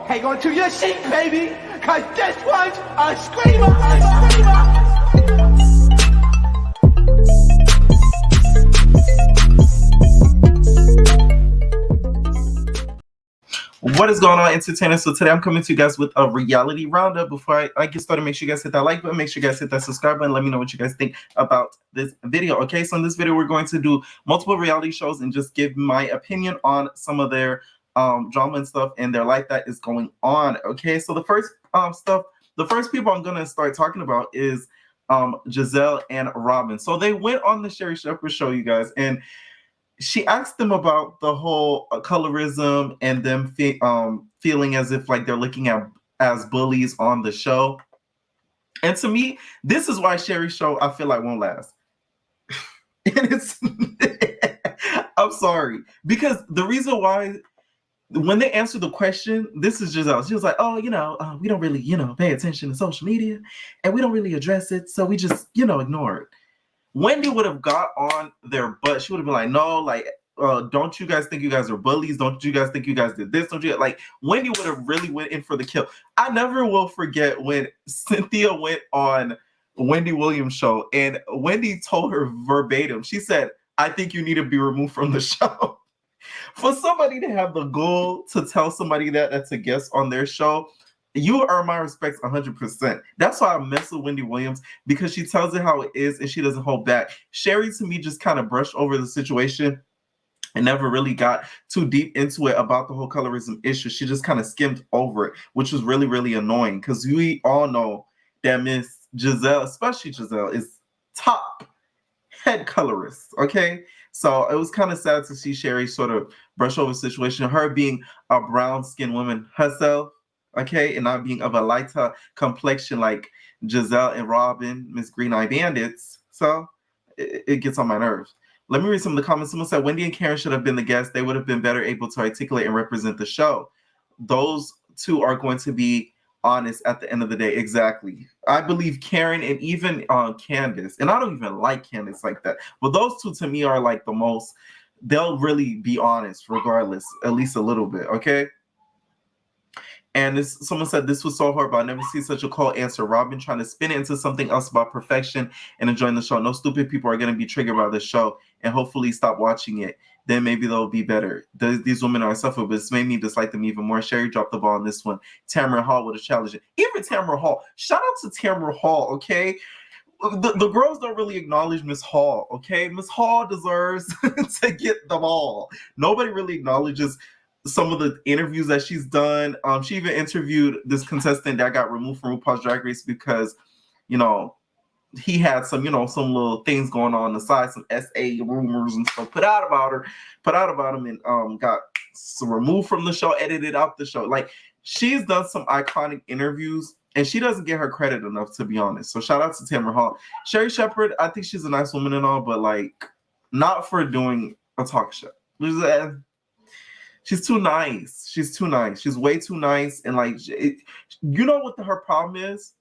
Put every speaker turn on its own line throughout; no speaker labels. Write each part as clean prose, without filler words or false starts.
Hang on to your seat, baby, cause this one's a screamer, a screamer.
What is going on, entertainers? So today I'm coming to you guys with a reality roundup. Before I get started, make sure you guys hit that like button, make sure you guys hit that subscribe button, let me know what you guys think about this video. Okay, so in this video we're going to do multiple reality shows and just give my opinion on some of their drama and stuff and their life that is going on. Okay, so the first people I'm gonna start talking about is Gizelle and Robin. So they went on the Sherri Shepherd show, you guys, and she asked them about the whole colorism and them feeling as if like they're looking at as bullies on the show. And to me, this is why Sherri's show I feel like won't last. And it's I'm sorry, because the reason why when they answered the question, this is Gizelle. She was like, "Oh, we don't really, pay attention to social media, and we don't really address it, so we just, ignore it." Wendy would have got on their butt. She would have been like, "No, like, don't you guys think you guys are bullies? Don't you guys think you guys did this? Don't you?" Like, Wendy would have really went in for the kill. I never will forget when Cynthia went on Wendy Williams' show, and Wendy told her verbatim. She said, "I think you need to be removed from the show." For somebody to have the goal to tell somebody that's a guest on their show, you earn my respects 100%. That's why I mess with Wendy Williams, because she tells it how it is and she doesn't hold back. Sherri, to me, just kind of brushed over the situation and never really got too deep into it about the whole colorism issue. She just kind of skimmed over it, which was really, really annoying, because we all know that Miss Gizelle, especially Gizelle, is top head colorist, okay? So it was kind of sad to see Sherri sort of brush over the situation, her being a brown-skinned woman herself, okay, and not being of a lighter complexion like Gizelle and Robin, Miss Green Eye Bandits. So it gets on my nerves. Let me read some of the comments. Someone said, "Wendy and Karen should have been the guests. They would have been better able to articulate and represent the show. Those two are going to be honest at the end of the day." Exactly. I believe Karen and even Candace, and I don't even like Candace like that, but those two to me are like the most, they'll really be honest regardless, at least a little bit, okay? And someone said, "This was so horrible. I never see such a cold answer. Robin trying to spin it into something else about perfection and enjoying the show. No stupid people are going to be triggered by the show and hopefully stop watching it. Then maybe they'll be better. These women are insufferable, but it's made me dislike them even more." Sherri dropped the ball on this one. Tamara Hall would have challenged it. Even Tamara Hall. Shout out to Tamara Hall, okay? The girls don't really acknowledge Miss Hall, okay? Miss Hall deserves to get the ball. Nobody really acknowledges some of the interviews that she's done. She even interviewed this contestant that got removed from RuPaul's Drag Race because, he had some little things going on the side, some SA rumors and stuff put out about him, and got removed from the show, edited out the show. Like, she's done some iconic interviews, and she doesn't get her credit enough, to be honest. So shout out to Tamara Hall. Sherri Shepherd, I think she's a nice woman and all, but like, not for doing a talk show. She's too nice. She's too nice. She's way too nice. And like, you know what her problem is?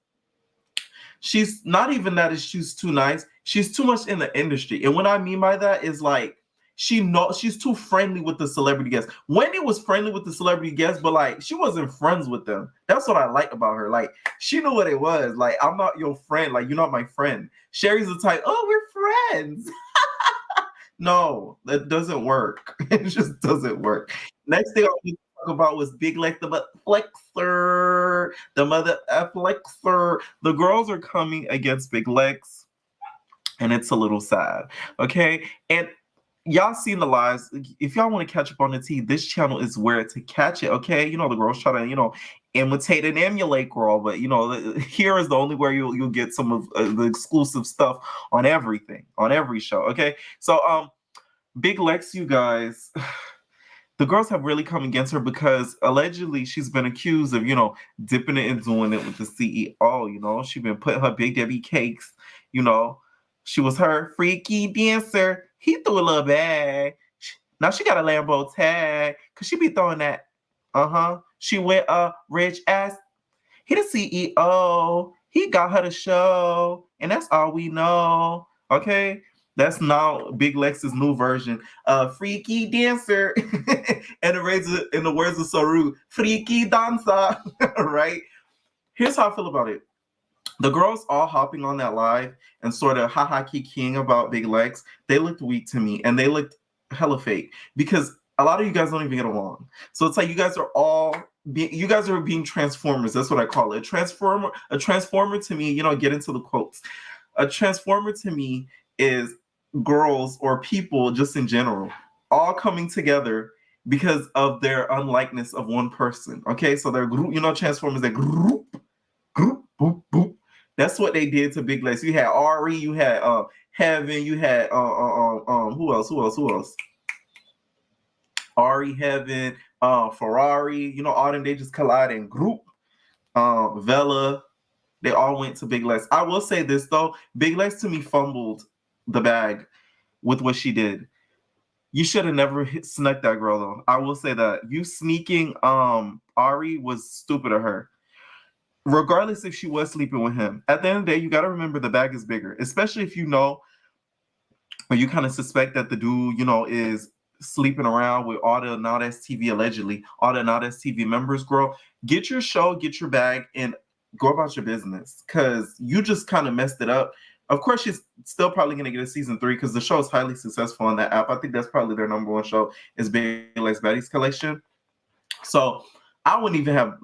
She's not even that she's too nice. She's too much in the industry. And what I mean by that is like, she's too friendly with the celebrity guests. Wendy was friendly with the celebrity guests, but like, she wasn't friends with them. That's what I like about her. Like, she knew what it was. Like, I'm not your friend. Like, you're not my friend. Sherri's the type, "Oh, we're friends." No, that doesn't work. It just doesn't work. Next thing I want to talk about was Big Lex, the mother flexer. The mother flexer. The girls are coming against Big Lex, and it's a little sad. Okay, and y'all seen the lives. If y'all want to catch up on the tea, this channel is where to catch it. Okay, the girls try to imitate and emulate girl, but here is the only where you'll get some of the exclusive stuff on everything, on every show. Okay, so Big Lex, you guys, the girls have really come against her because allegedly she's been accused of dipping it and doing it with the CEO. She's been putting her Big Debbie cakes. She was her freaky dancer. He threw a little bag. Now she got a Lambo tag because she be throwing that. She went rich ass. He the CEO. He got her the show, and that's all we know. Okay. That's now Big Lex's new version of Freaky Dancer. And in the words of Saru, Freaky Dancer. Right? Here's how I feel about it. The girls all hopping on that live and sort of haha kikiing about Big Lex, they looked weak to me and they looked hella fake because a lot of you guys don't even get along. So it's like you guys are being transformers. That's what I call it. A transformer to me, get into the quotes. A transformer to me is girls or people just in general all coming together because of their unlikeness of one person. Okay, so they're group, transformers, they're group, boop, boop. That's what they did to Big Lex. You had Ari, you had Heaven, you had who else? Ari, Heaven, Ferrari, all them, they just collided in group. Vela, they all went to Big Lex. I will say this though, Big Lex to me fumbled the bag with what she did. You should have never snuck that girl though. I will say that. You sneaking Ari was stupid of her. Regardless if she was sleeping with him, at the end of the day, you got to remember the bag is bigger, especially if you know or you kind of suspect that the dude, is sleeping around with all the Now That's TV, allegedly, all the Now That's TV members, girl. Get your show, get your bag, and go about your business because you just kind of messed it up. Of course, she's still probably going to get a season 3 because the show is highly successful on that app. I think that's probably their number one show is Big Lex Baddies Collection. So I wouldn't even have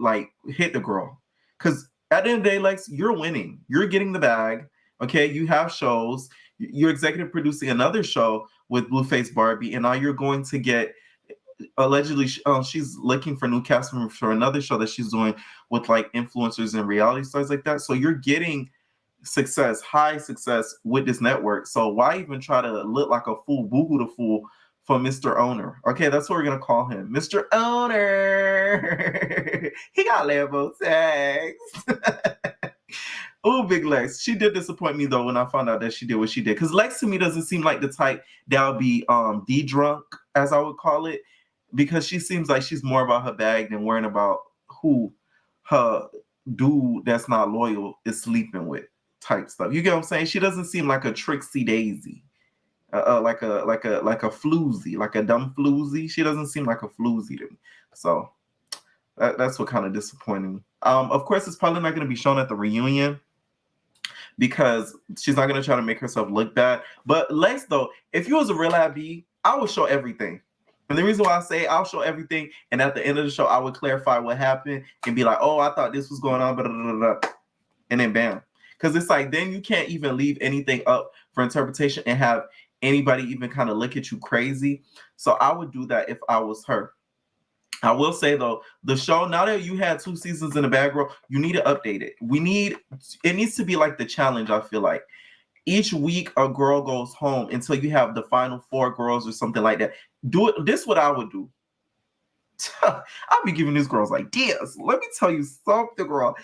hit the girl. Because at the end of the day, Lex, you're winning. You're getting the bag. Okay, you have shows. You're executive producing another show with Blueface Barbie, and now you're going to get allegedly she's looking for new cast members for another show that she's doing with influencers and reality stars like that. So you're getting success, high success with this network. So why even try to look like a fool, boo-hoo the fool for Mr. Owner? Okay, that's what we're gonna call him, Mr. Owner. He got Lambo tags. Oh, Big Lex. She did disappoint me though when I found out that she did what she did. Because Lex to me doesn't seem like the type that'll be D-drunk, as I would call it, because she seems like she's more about her bag than worrying about who her dude that's not loyal is sleeping with type stuff. You get what I'm saying? She doesn't seem like a Trixie Daisy. Like a floozy, like a dumb floozy. She doesn't seem like a floozy to me. So that's what kind of disappointing. Of course, it's probably not going to be shown at the reunion because she's not going to try to make herself look bad. But Lex, though, if you was a real IB, I would show everything. And the reason why I say I'll show everything, and at the end of the show, I would clarify what happened and be like, oh, I thought this was going on, blah, blah, blah, blah. And then bam. Because it's like, then you can't even leave anything up for interpretation and have anybody even kind of look at you crazy. So I would do that if I was her. I will say though, the show, now that you had 2 seasons in the bag, girl, you need to update it. It needs to be like the challenge, I feel like. Each week a girl goes home until you have the final 4 girls or something like that. Do it. This is what I would do. I'll be giving these girls ideas. Let me tell you something, girl.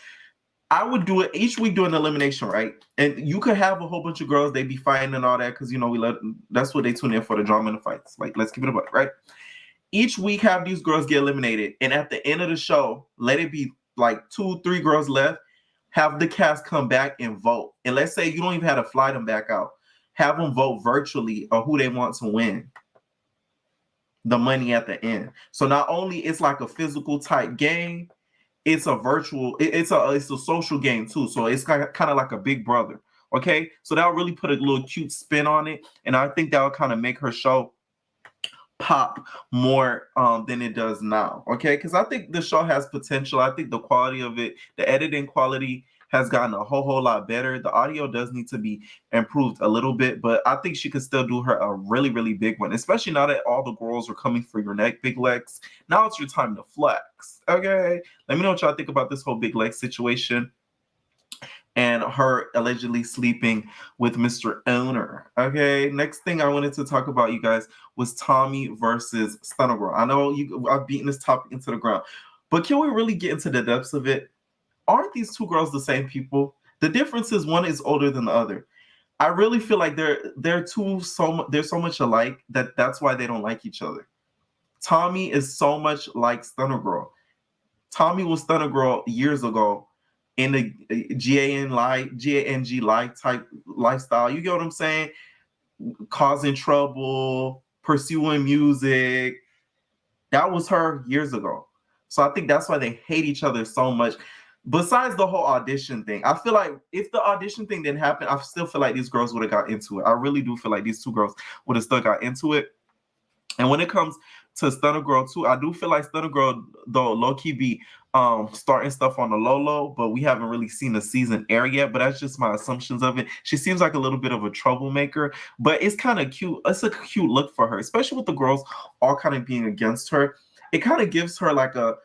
I would do it each week, do an elimination, right? And you could have a whole bunch of girls, they be fighting and all that because that's what they tune in for, the drama and the fights. Let's keep it a buck, right? Each week have these girls get eliminated, and at the end of the show, let it be 2, 3 girls left. Have the cast come back and vote. And let's say you don't even have to fly them back out. Have them vote virtually on who they want to win the money at the end. So not only it's like a physical type game, it's a virtual, it's a social game too. So it's kind of like a Big Brother. Okay, so that'll really put a little cute spin on it, and I think that'll kind of make her show pop more than it does now. Okay, because I think the show has potential. I think the quality of it, the editing quality, has gotten a whole lot better. The audio does need to be improved a little bit, but I think she could still do her a really, really big one, especially now that all the girls are coming for your neck, Big Lex. Now it's your time to flex. Okay, let me know what y'all think about this whole Big Lex situation and her allegedly sleeping with Mr. Owner. Okay, next thing I wanted to talk about, you guys, was Tommy versus Stunner Girl. I know I've beaten this topic into the ground, but can we really get into the depths of it? Aren't these 2 girls the same people? The difference is one is older than the other. I really feel like they're so much alike that's why they don't like each other. Tommy is so much like Stunner Girl. Tommy was Stunner Girl years ago in the GANG live type lifestyle. You get what I'm saying? causing trouble, pursuing music. That was her years ago. So I think that's why they hate each other so much. Besides the whole audition thing, I feel like if the audition thing didn't happen, I still feel like these girls would have got into it. I really do feel like these two girls would have still got into it. And when it comes to Stunner Girl too, I do feel like Stunner Girl though low key be starting stuff on the low, but we haven't really seen the season air yet. But that's just my assumptions of it. She seems like a little bit of a troublemaker, but it's kind of cute. It's a cute look for her, especially with the girls all kind of being against her. It kind of gives her like a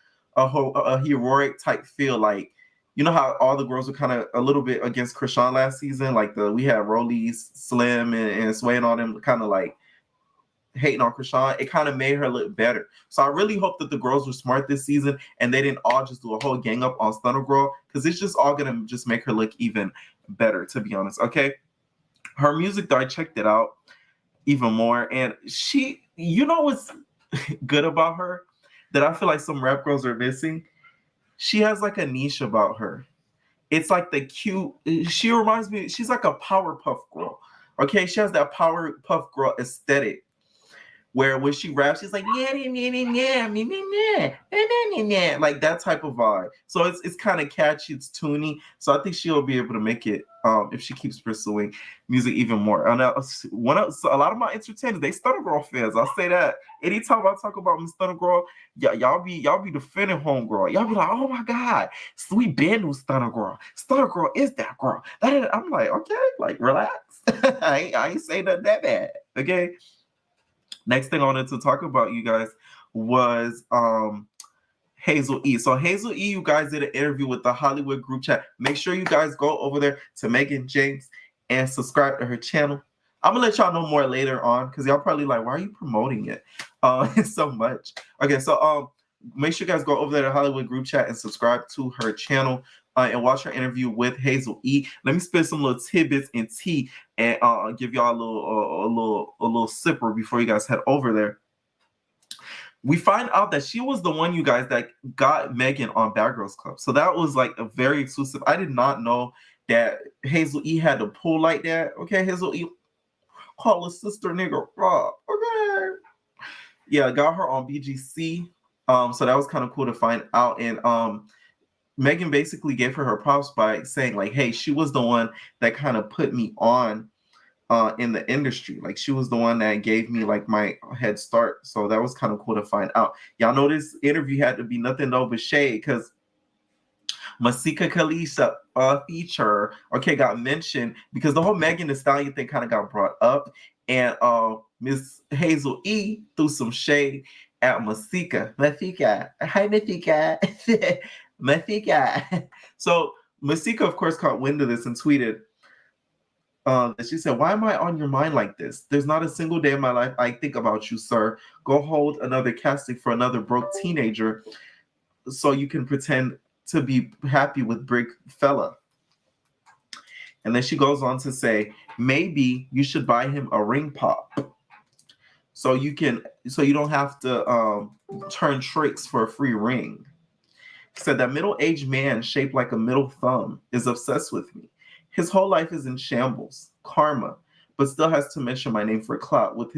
heroic type feel, like you know how all the girls were kind of a little bit against Krishan last season, like we had Rollies, Slim, and Sway and all them kind of like hating on Krishan. It kind of made her look better. So I really hope that the girls were smart this season and they didn't all just do a whole gang up on Stunner Girl, because it's just all gonna just make her look even better, to be honest. Okay, her music though, I checked it out even more, and she, you know what's good about her that I feel like some rap girls are missing? She has like a niche about her. It's like the cute, she reminds me, she's like a Powerpuff Girl. Okay, she has that Powerpuff Girl aesthetic where when she raps, she's like yeah, like that type of vibe. So it's kind of catchy, it's toony. So I think she'll be able to make it if she keeps pursuing music even more. And a lot of my entertainers, they Stunner Girl fans. I'll say that. Anytime I talk about Miss Stunner Girl, y'all be defending homegirl. Y'all be like, oh my god, Sweet Ben was Stunner Girl. Stunner Girl is that girl. I'm like, okay, like relax. I ain't saying nothing that bad. Okay. Next thing I wanted to talk about, you guys, was Hazel E. So Hazel E, you guys did an interview with the Hollywood group chat. Make sure you guys go over there to Megan James and subscribe to her channel. I'm gonna let y'all know more later on, because y'all probably like, why are you promoting it so much? Okay, so make sure you guys go over there to Hollywood group chat and subscribe to her channel and watch her interview with Hazel E. Let me spit some little tidbits and tea and give y'all a little sipper before you guys head over there. We find out that she was the one, you guys, that got Megan on Bad Girls Club. So that was like a very exclusive. I did not know that Hazel E had to pull like that. Okay, Hazel E, call a sister nigga Rob. Okay. Yeah, got her on BGC. So that was kind of cool to find out. And Megan basically gave her props by saying like, hey, she was the one that kind of put me on in the industry. Like she was the one that gave me like my head start. So that was kind of cool to find out. Y'all know this interview had to be nothing but shade, because Masika Kalisa feature, okay, got mentioned because the whole Megan Thee Stallion thing kind of got brought up, and Miss Hazel E threw some shade at Masika. Masika, hi Masika, Masika. So Masika, of course, caught wind of this and tweeted that she said, "Why am I on your mind like this? There's not a single day in my life I think about you, sir. Go hold another casting for another broke teenager, so you can pretend to be happy with Brick Fella." And then she goes on to say, maybe you should buy him a ring pop so you don't have to turn tricks for a free ring. She said that middle-aged man shaped like a middle thumb is obsessed with me. His whole life is in shambles, karma, but still has to mention my name for clout with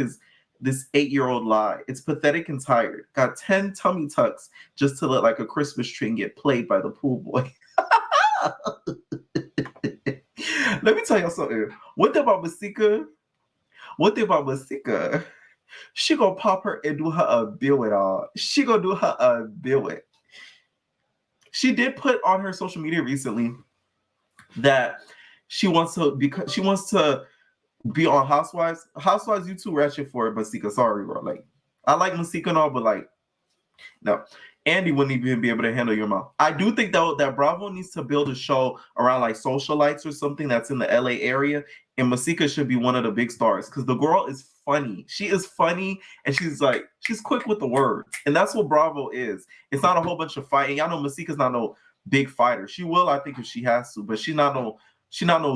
this 8-year-old lie. It's pathetic and tired. Got 10 tummy tucks just to look like a Christmas tree and get played by the pool boy. Let me tell y'all something. One thing about Masika, she gonna pop her and do her a bill it all. She gonna do her a bill it. She did put on her social media recently that she wants to be on Housewives. Housewives, you too ratchet for it, Masika. Sorry, bro. Like, I like Masika and all, but like, no. Andy wouldn't even be able to handle your mouth. I do think though that Bravo needs to build a show around like socialites or something that's in the LA area, and Masika should be one of the big stars because the girl is funny. She is funny, and she's quick with the words, and that's what Bravo is. It's not a whole bunch of fighting. Y'all know Masika's not no big fighter. She will, I think, if she has to, but she's not no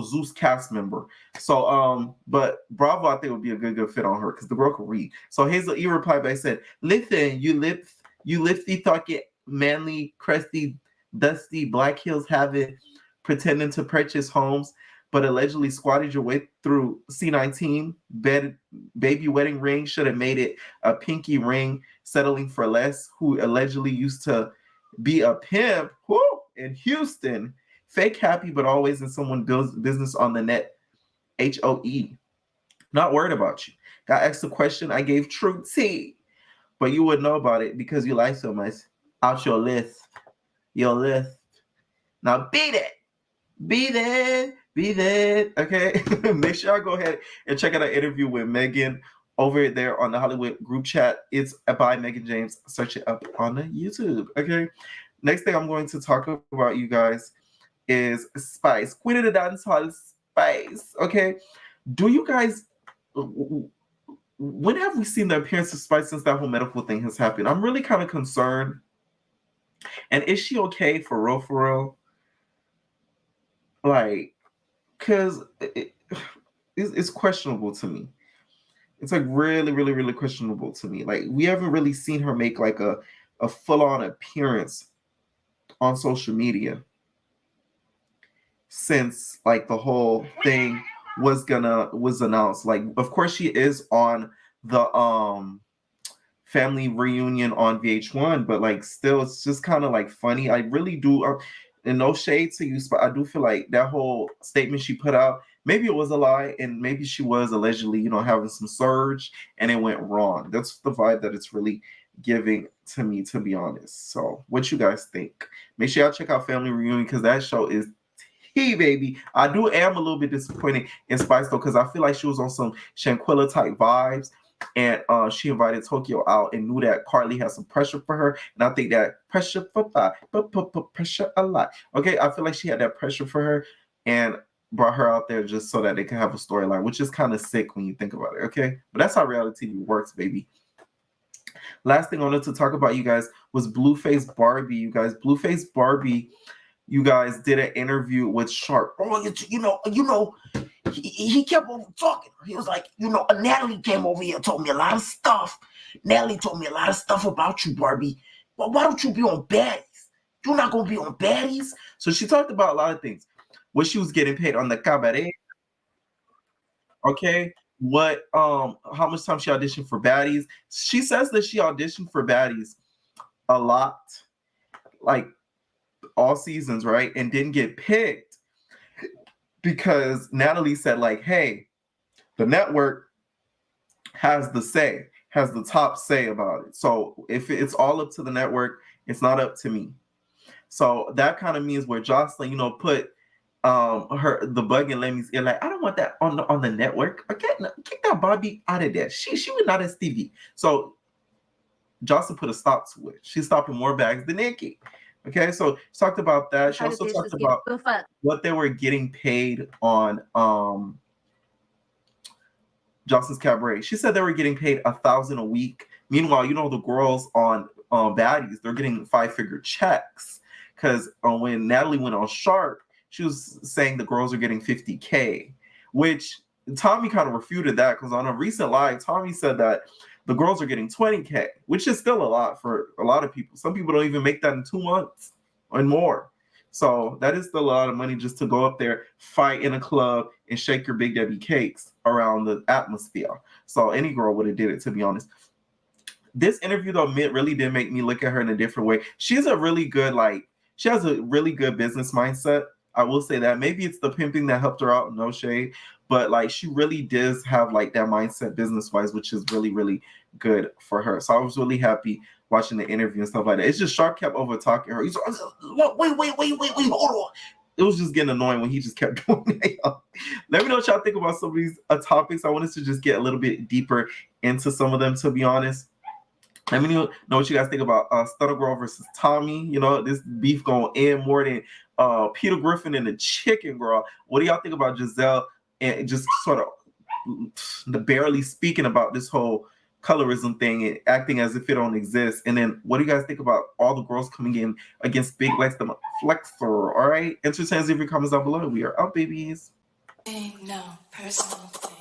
Zeus cast member. So but Bravo, I think, would be a good fit on her because the girl can read. So Hazel E replied back, said, "Listen, you lifty, talking, manly, crusty, dusty, Black Hills having, pretending to purchase homes. but allegedly squatted your way through C19. Baby wedding ring should have made it a pinky ring. Settling for less. Who allegedly used to be a pimp in Houston. Fake happy, but always in someone builds business on the net. HOE. Not worried about you. Got asked a question. I gave true tea, but you would know about it because you lie so much. Out your list. Your list. Now be that. Be there. Be there. Okay. Make sure I go ahead and check out an interview with Megan over there on the Hollywood group chat. It's by Megan James. Search it up on the YouTube. Okay. Next thing I'm going to talk about, you guys, is Spice. Queen of the Dance Hall, Spice. Okay. Do you guys, when have we seen the appearance of Spice since that whole medical thing has happened? I'm really kind of concerned. And is she okay for real, for real? Like, because it's questionable to me. It's like really, really, really questionable to me. Like, we haven't really seen her make like a full-on appearance on social media since like the whole thing was announced. Like, of course she is on the family reunion on VH1, but like still it's just kind of like funny. I really do, and no shade to you, but I do feel like that whole statement she put out, maybe it was a lie, and maybe she was allegedly, having some surge and it went wrong. That's the vibe that it's really giving to me, to be honest. So what you guys think? Make sure y'all check out Family Reunion because that show is baby. I am a little bit disappointed in Spice though, because I feel like she was on some Shanquilla type vibes, and she invited Tokyo out and knew that Carly had some pressure for her, and I think that pressure pressure a lot. Okay, I feel like she had that pressure for her and brought her out there just so that they can have a storyline, which is kind of sick when you think about it. Okay, but that's how reality TV works, baby. Last thing I wanted to talk about, you guys, was Blueface Barbie. You guys, Blueface Barbie. You guys did an interview with Sharp.
Oh, he kept on talking. He was like, Natalie came over here and told me a lot of stuff. Natalie told me a lot of stuff about you, Barbie. But why don't you be on Baddies? You're not going to be on Baddies?
So she talked about a lot of things. What she was getting paid on the cabaret. Okay. How much time she auditioned for Baddies. She says that she auditioned for Baddies a lot. Like, all seasons, right? And didn't get picked because Natalie said, like, hey, the network has the top say about it. So if it's all up to the network, it's not up to me. So that kind of means where Joseline, put the bug in Lemmy's ear, like, I don't want that on the network. Kick that Barbie out of there. She was not a Stevie. So Joseline put a stop to it. She's stopping more bags than Nikki. Okay, so she talked about that. She also talked about what they were getting paid on Johnson's Cabaret. She said they were getting paid $1,000 a week. Meanwhile, the girls on Baddies, they're getting 5-figure checks. Because when Natalie went on Sharp, she was saying the girls are getting $50K, which Tommy kind of refuted that because on a recent live, Tommy said that the girls are getting $20K, which is still a lot for a lot of people. Some people don't even make that in 2 months and more. So that is still a lot of money just to go up there, fight in a club, and shake your Big Debbie cakes around the atmosphere. So any girl would have did it, to be honest. This interview, though, really did make me look at her in a different way. She's a really good, she has a really good business mindset. I will say that. Maybe it's the pimping that helped her out, no shade. But she really does have that mindset business-wise, which is really, really good for her. So I was really happy watching the interview and stuff like that. It's just Sharp kept over talking her. He's like, wait, hold on. It was just getting annoying when he just kept doing it. Let me know what y'all think about some of these topics. I wanted to just get a little bit deeper into some of them, to be honest. Let me know what you guys think about Stunner Girl versus Tommy. This beef going in more than Peter Griffin and the Chicken Girl. What do y'all think about Gizelle and just sort of barely speaking about this whole colorism thing and acting as if it don't exist? And then what do you guys think about all the girls coming in against Big Lex the Flexor? All right, entertain us, leave your comments down below. We are out, babies.
No personal thing.